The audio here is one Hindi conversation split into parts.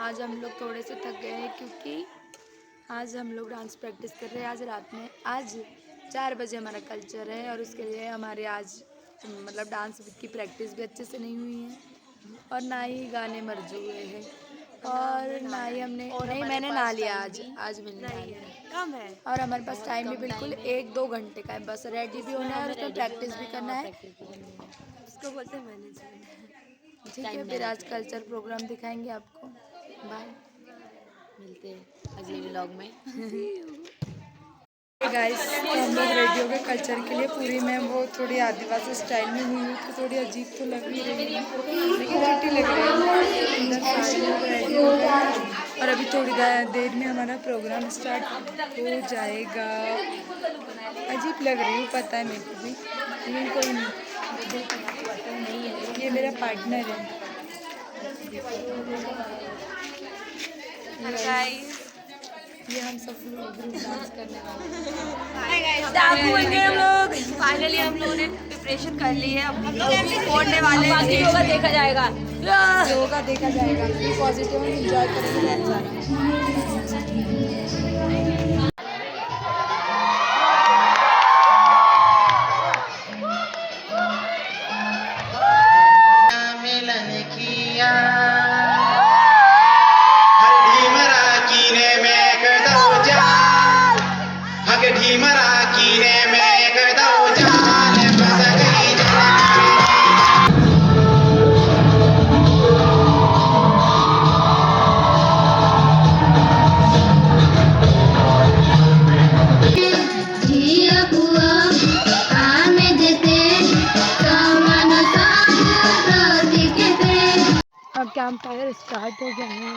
आज हम लोग थोड़े से थक गए हैं क्योंकि आज हम लोग डांस प्रैक्टिस कर रहे हैं। आज 4 बजे हमारा कल्चर है और उसके लिए हमारे आज मतलब डांस की प्रैक्टिस भी अच्छे से नहीं हुई है और ना ही गाने मर्जू हुए हैं और ना ही हमने नहीं मैंने ना लिया आज मैंने ना लिया कम है और हमारे पास टाइम भी बिल्कुल 1-2 घंटे का है। बस रेडी भी होना है और उसमें प्रैक्टिस भी करना है। उसको बोलते हैं मैनेजमेंट। ठीक है, फिर आज कल्चर प्रोग्राम दिखाएंगे आपको। बाय, मिलते हैं अगले व्लॉग में। गाइस तो हम लोग रेडी हो गए कल्चर के लिए। पूरी मैं वो थोड़ी आदिवासी स्टाइल में हुई हूँ तो थोड़ी अजीब तो लग ही रही है लेकिन छुट्टी लग रही है। इधर सारे लोग रेडी हो गए और अभी थोड़ी देर में हमारा प्रोग्राम स्टार्ट हो जाएगा। अजीब लग रही हूँ पता है मेरे को भी, लेकिन कोई नहीं। ये मेरा पार्टनर है। ये हम सब लोग ग्रुप डांस करने वाले हैं। फाइनली हम लोगों ने प्रिपरेशन कर ली है। हम लोग छोड़ने वाले हैं। योगा देखा जाएगा, योगा देखा जाएगा। पॉजिटिव एंजॉय करेंगे बहुत सारा। मिलन किया ढीमरा कीने में कदौ जाल हक ढीमरा कीने में कदौ जाल बस गई अब कैंप फायर स्टार्ट हो गया है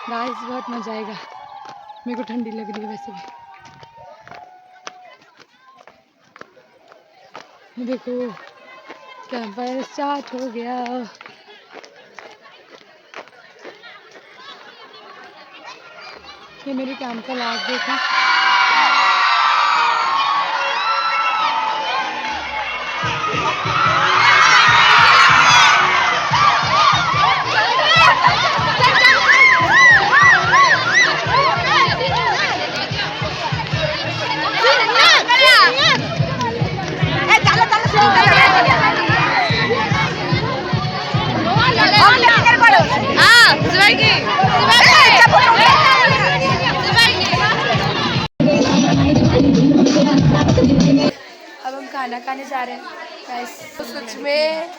गाइस, बहुत मजा आएगा। मेरे को ठंडी लग रही है वैसे भी। देखो कैंप फायर स्टार्ट हो गया। ये मेरे कैंप का लास्ट डे था। अब हम खाना खाने जा रहे हैं गाइस। तो सच में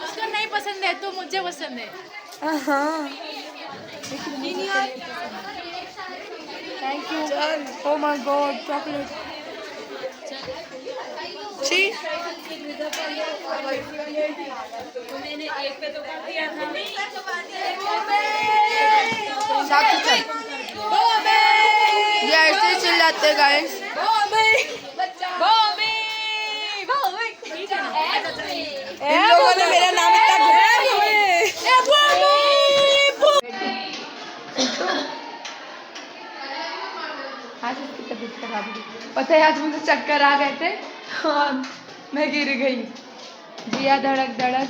उसको नहीं पसंद है तो मुझे पसंद है। हाँ thank you. Oh my God chocolate छी। मैंने एक पे तो कर दिया था। ये ऐसे चिल्लाते गाइस। इन लोगों ने मेरा नाम इतना आज इसकी तबीयत खराब हुई। पता है आज मुझे चक्कर आ गए थे और मैं गिर गई। जिया धड़क धड़क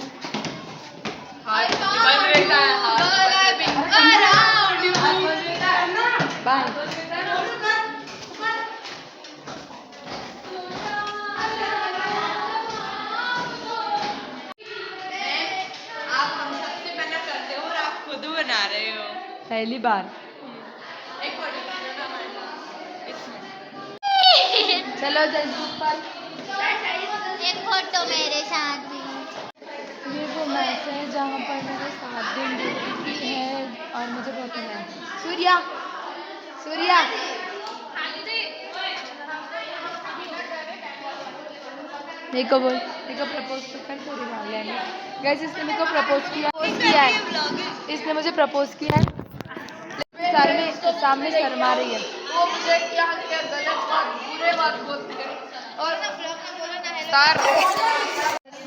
बाय। खुद बना रहे हो पहली बार। चलो जल्दी ऊपर। एक फोटो मेरे साथ भी। ये वो मैच है जहाँ पर मेरे 7 दिन ड्यूटी है और मुझे बहुत मजा है। सूर्या सूर्या मेरे को बोल, मेरे को प्रपोज तो कर थोड़ी मार लेने। गैस इसने मेरे को प्रपोज किया है। इसने मुझे प्रपोज किया है। सर में सामने शर्मा रही है। वो मुझे क्या गलत बात बुरे बात बोलते हैं और सर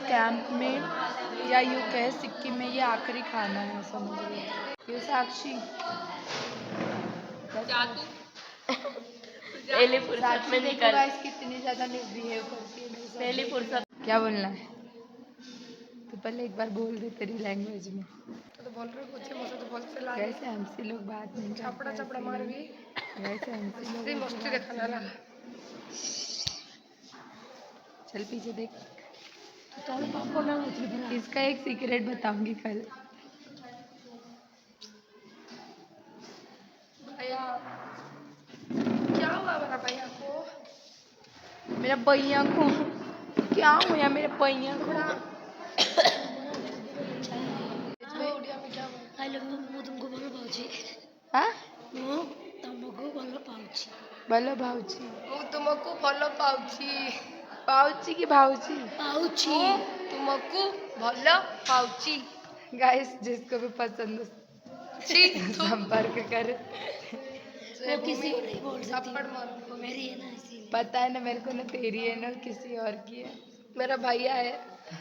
कैंप में या यूँ कहे सिक्किम में ये आखिरी खाना है समझ लो। ये साक्षी पहली फुर्सत में निकल। कितनी ज्यादा मिसबिहेव करती है। पहली फुर्सत क्या बोलना है? तो पहले एक बार बोल दे तेरी लैंग्वेज में। तो बोल रहे कुछ मुझे तो बोल से ला वैसे एमसी लोग बात नहीं चपड़ा करते चपड़ा मार भी वैसे एमसी लोग मस्ती ऐसे मस्ती बात देखा ना चल पीछे देख। चल पापा ना मछली बना इसका एक सीक्रेट बताऊंगी कल। भैया क्या हुआ मेरा भैया को मेरा भैया को क्या हुआ मेरे भैया को? उड़िया में क्या हुआ हेलो मैं तुमको बोलो पाउची हाँ ମୁଁ ତମକୁ ଭଲ ପାଉଛି बोलो भाऊजी। ମୁଁ ତୁମକୁ ଭଲ ପାଉଛି पाउची की भाऊजी? ପାଉଛି ତୁମକୁ ଭଲ ପାଉଛି गाइस जिसको भी पसंद हो संपर्क कर। वो किसी को नहीं बोल सकती वो मेरी है ना इसीलिए पता है ना मेरे को ना तेरी है ना किसी और की है। मेरा भैया है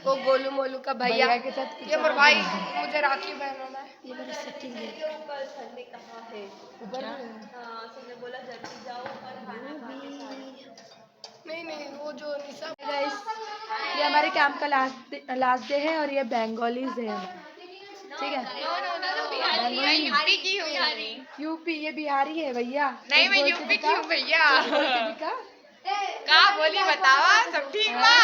वो गोलू मोलू का भैया भैया के साथ कुछ ये मेरा और भाई है। मुझे राखी पहनाना है ये मेरा सेटिंग है कल सर ने कहा है। ऊपर हाँ सर ने बोला जल्दी जाओ और खाना खा के सारे। नहीं वो जो निशा गाइस ये हमारे कैंप का लास्ट डे है और ये बंगालीज है ठीक है। बिहारी की हूँ बिहारी। यूपी ये बिहारी है भैया। नहीं मैं यूपी की हूँ भैया। का बोली बतावा सब ठीक बा।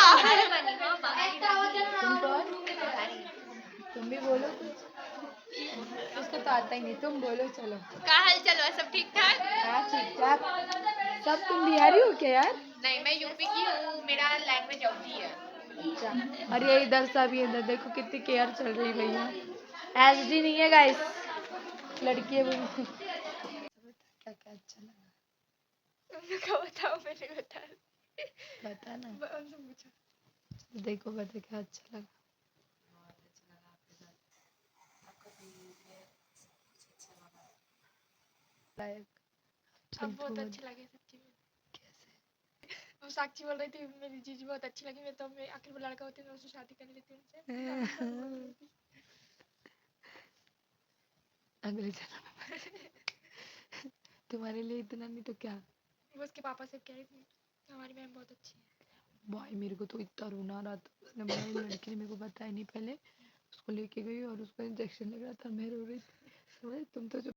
तुम कौन? तुम भी बोलो कुछ। उसको तो आता ही नहीं तुम बोलो चलो। का हाल चल रहा सब ठीक ठाक? हाँ ठीक ठाक। सब तुम बिहारी हो क्या यार? नहीं मैं यूपी की हूँ मेरा लैंग्वेज अवधी है। अच्छा और ये इधर सब ये इधर देखो कितनी केयर चल रही है भैया। एसडी नहीं है गाइस लड़की है वो। क्या क्या अच्छा लगा उनको बताओ मैंने बता बता ना। उनसे पूछो देखो बता क्या अच्छा लगा। लायक चल अब बहुत तू अच्छे लगे सच्ची में कैसे? वो साक्षी बोल रही थी मेरी जीजी बहुत अच्छी लगी मैं तो मैं आखिर में लड़का होती मैं उससे शादी कर लेती उनसे अगले जन्म में तुम्हारे लिए इतना नहीं तो क्या। वो उसके पापा से कह रही थी हमारी मैम बहुत अच्छी है भाई मेरे को तो इतना रोना आ रहा था उसने बोला ये लड़की ने मेरे को बताया नहीं पहले उसको लेके गई और उसको इंजेक्शन लग रहा था मैं रो रही थी। तुम तो जो